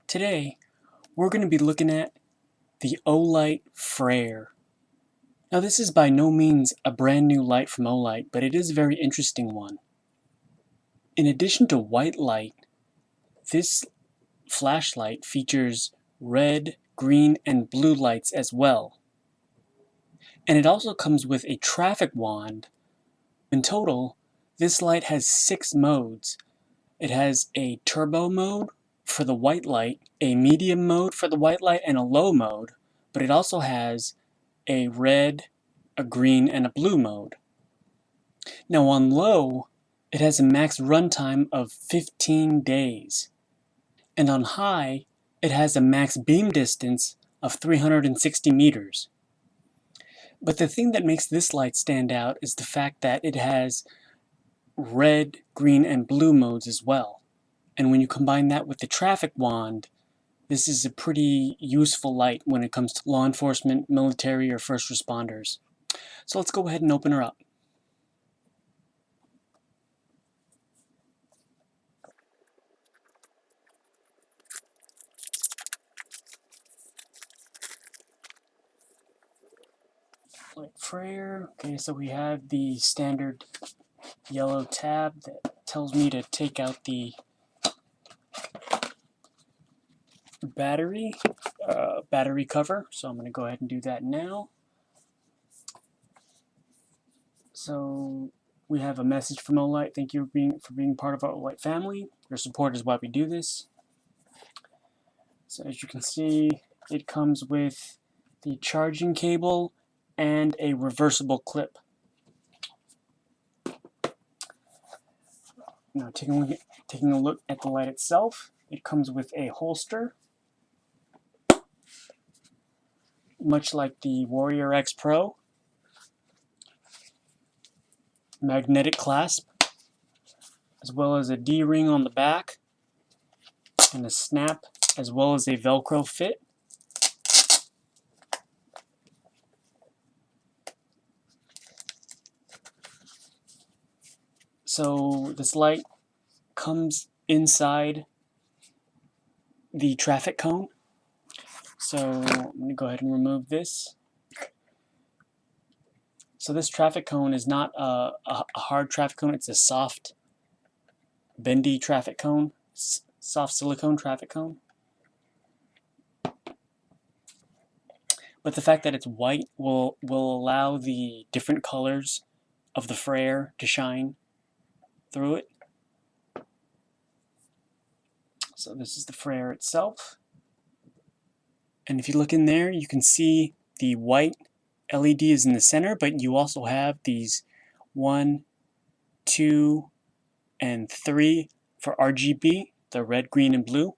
Today, we're going to be looking at the Olight Freyr. Now, this is by no means a brand new light from Olight, but it is a very interesting one. In addition to white light, this flashlight features red, green, and blue lights as well. And it also comes with a traffic wand. In total, this light has 6 modes. It has a turbo mode for the white light, a medium mode for the white light, and a low mode, but it also has a red, a green, and a blue mode. Now on low, it has a max runtime of 15 days. And on high, it has a max beam distance of 360 meters. But the thing that makes this light stand out is the fact that it has red, green, and blue modes as well. And when you combine that with the traffic wand, this is a pretty useful light when it comes to law enforcement, military, or first responders. So let's go ahead and open her up. Olight Freyr. Okay, so we have the standard yellow tab that tells me to take out the battery cover. So I'm going to go ahead and do that now. So we have a message from Olight. Thank you for being part of our Olight family. Your support is why we do this. So as you can see, it comes with the charging cable and a reversible clip. Now taking a look at the light itself, it comes with a holster, much like the Warrior X Pro, magnetic clasp, as well as a D-ring on the back, and a snap, as well as a Velcro fit. So this light comes inside the traffic cone. So I'm going to go ahead and remove this. So this traffic cone is not a hard traffic cone, it's a soft, bendy traffic cone, soft silicone traffic cone. But the fact that it's white will allow the different colors of the Freyr to shine through it. So this is the Freyr itself. And if you look in there, you can see the white LED is in the center, but you also have these 1, 2, and 3 for RGB, the red, green, and blue.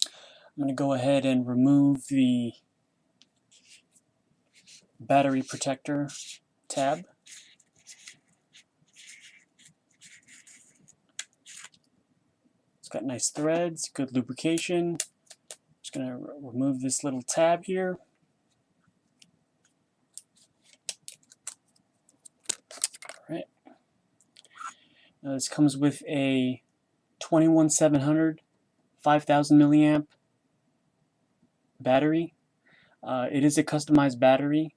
I'm going to go ahead and remove the battery protector tab. It's got nice threads, good lubrication. Just going to remove this little tab here. Alright. Now this comes with a 21700 5000 milliamp battery. It is a customized battery.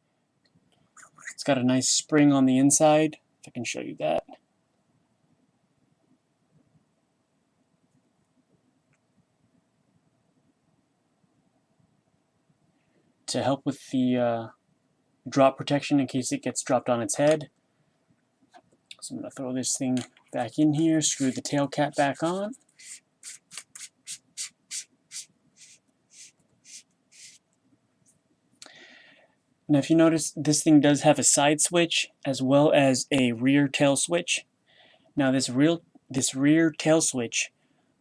It's got a nice spring on the inside, if I can show you that. To help with the drop protection in case it gets dropped on its head. So I'm going to throw this thing back in here, screw the tail cap back on. Now if you notice, this thing does have a side switch as well as a rear tail switch. Now this rear tail switch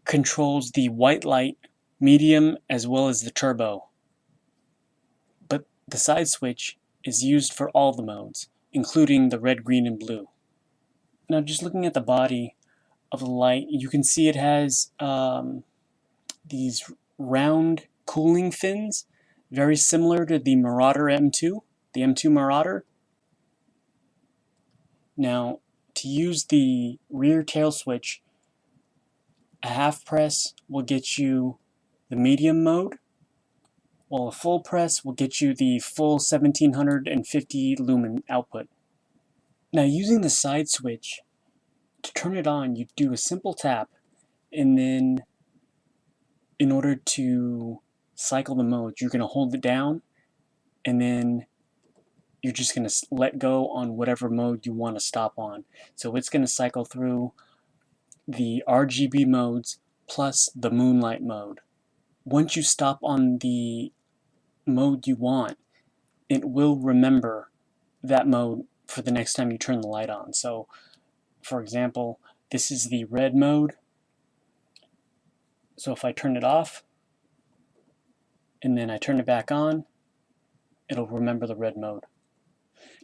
controls the white light, medium, as well as the turbo. But the side switch is used for all the modes, including the red, green, and blue. Now just looking at the body of the light, you can see it has these round cooling fins, very similar to the Marauder M2, the M2 Marauder. Now, to use the rear tail switch, A half press will get you the medium mode, while a full press will get you the full 1750 lumen output. Now, using the side switch, to turn it on, you do a simple tap, and then in order to cycle the modes, you're going to hold it down, and then you're just going to let go on whatever mode you want to stop on. So it's going to cycle through the RGB modes plus the Moonlight mode. Once you stop on the mode you want, it will remember that mode for the next time you turn the light on. So, for example, this is the red mode. So if I turn it off, and then I turn it back on, it'll remember the red mode.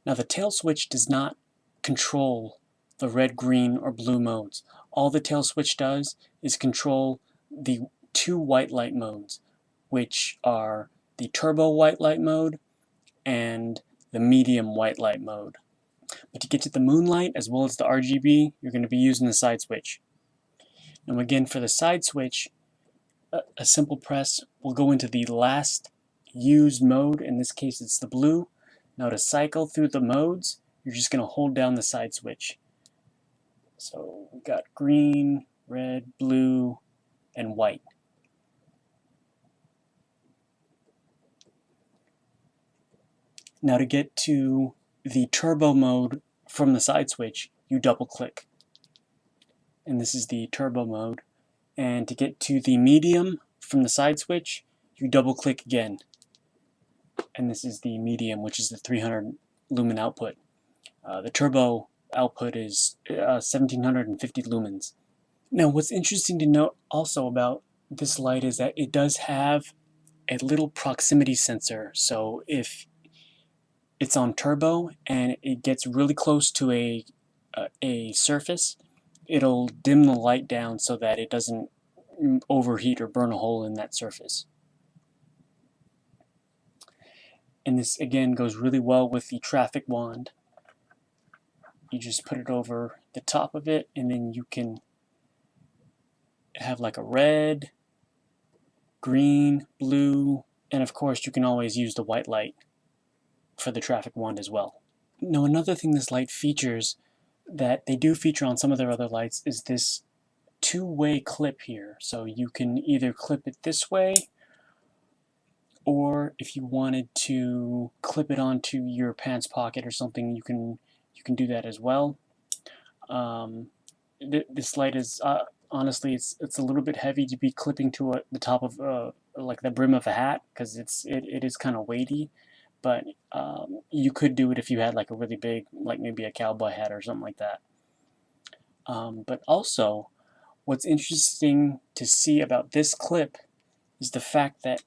Now the tail switch does not control the red, green, or blue modes. All the tail switch does is control the two white light modes, which are the turbo white light mode and the medium white light mode. But to get to the Moonlight as well as the RGB, you're going to be using the side switch. Now again, for the side switch, a simple press will go into the last used mode. In this case, it's the blue. Now to cycle through the modes, you're just going to hold down the side switch. So we've got green, red, blue, and white. Now to get to the turbo mode from the side switch, you double click. And this is the turbo mode. And to get to the medium from the side switch, you double click again. And this is the medium, which is the 300 lumen output. The turbo output is 1750 lumens. Now what's interesting to note also about this light is that it does have a little proximity sensor. So if it's on turbo and it gets really close to a surface, it'll dim the light down so that it doesn't overheat or burn a hole in that surface. And this again goes really well with the traffic wand. You just put it over the top of it, and then you can have like a red, green, blue, and of course you can always use the white light for the traffic wand as well. Now another thing this light features that they do feature on some of their other lights is this two-way clip here. So you can either clip it this way, or if you wanted to clip it onto your pants pocket or something, you can do that as well. This light is honestly it's a little bit heavy to be clipping to the top of like the brim of a hat, because it is kind of weighty. But you could do it if you had like a really big, like maybe a cowboy hat or something like that. But also, what's interesting to see about this clip is the fact that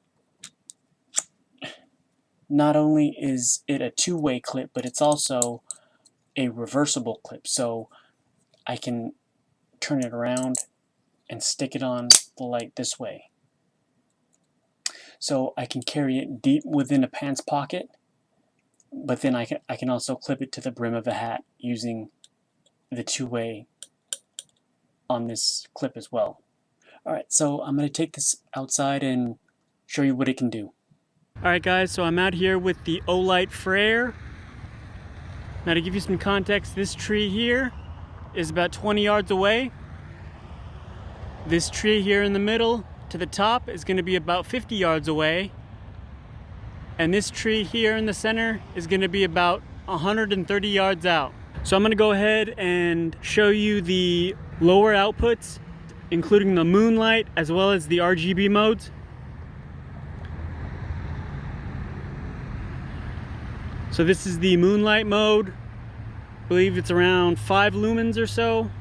not only is it a two-way clip, but it's also a reversible clip. So I can turn it around and stick it on the light this way. So I can carry it deep within a pants pocket, but then I can also clip it to the brim of a hat using the two-way on this clip as well. Alright, so I'm going to take this outside and show you what it can do. Alright guys, so I'm out here with the Olight Freyr. Now to give you some context, this tree here is about 20 yards away. This tree here in the middle to the top is going to be about 50 yards away. And this tree here in the center is going to be about 130 yards out. So I'm going to go ahead and show you the lower outputs, including the Moonlight as well as the RGB modes. So this is the Moonlight mode. I believe it's around 5 lumens or so.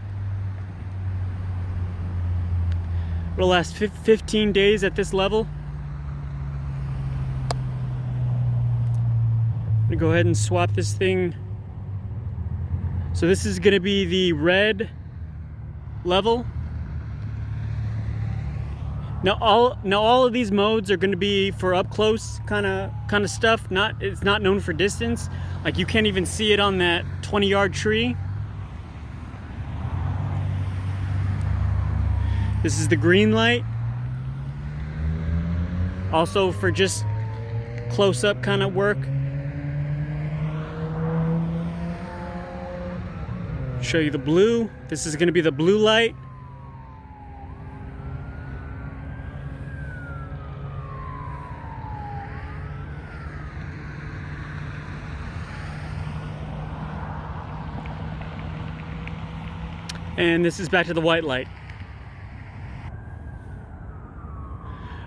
It'll last 15 days at this level. I'm gonna go ahead and swap this thing. So this is gonna be the red level. Now all of these modes are going to be for up close kind of stuff. It's not known for distance. Like you can't even see it on that 20-yard tree. This is the green light. Also for just close-up kind of work. Show you the blue. This is going to be the blue light. And this is back to the white light.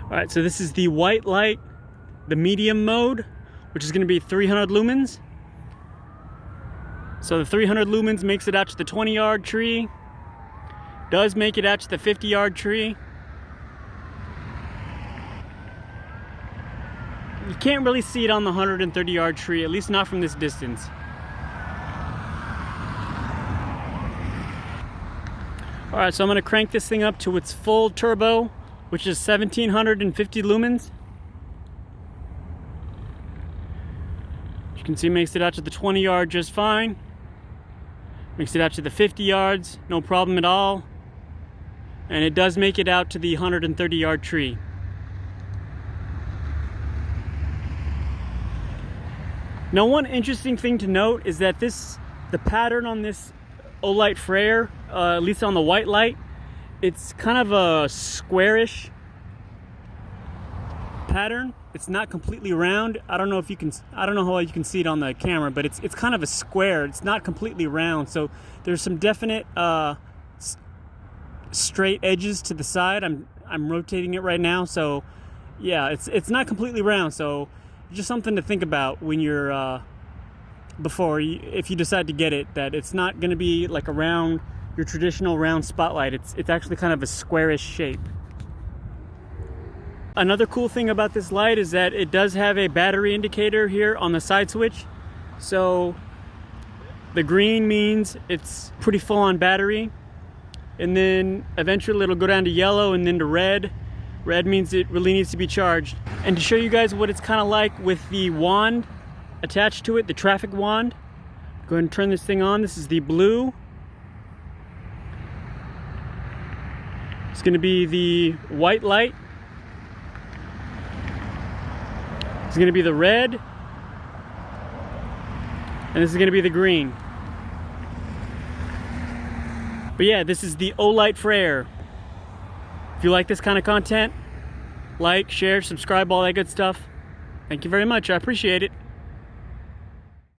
Alright, so this is the white light, the medium mode, which is going to be 300 lumens. So the 300 lumens makes it out to the 20-yard tree. Does make it out to the 50-yard tree. You can't really see it on the 130-yard tree, at least not from this distance. Alright, so I'm going to crank this thing up to its full turbo, which is 1750 lumens. You can see it makes it out to the 20-yard just fine. Makes it out to the 50 yards, no problem at all. And it does make it out to the 130-yard tree. Now, one interesting thing to note is that the pattern on this Olight Freyr, at least on the white light, it's kind of a squarish pattern. It's not completely round. I don't know how you can see it on the camera, but it's kind of a square. It's not completely round. So there's some definite straight edges to the side. I'm rotating it right now. So yeah, it's not completely round. So just something to think about when you're if you decide to get it, that it's not going to be like your traditional round spotlight. It's actually kind of a squarish shape. Another cool thing about this light is that it does have a battery indicator here on the side switch. So the green means it's pretty full on battery, and then eventually it'll go down to yellow and then to red. Red means it really needs to be charged. And to show you guys what it's kind of like with the wand attached to it, the traffic wand, go ahead and turn this thing on. This is the blue. It's going to be the white light. It's going to be the red, and this is going to be the green. But yeah, this is the Olight Freyr. If you like this kind of content, like, share, subscribe, all that good stuff. Thank you very much. I appreciate it.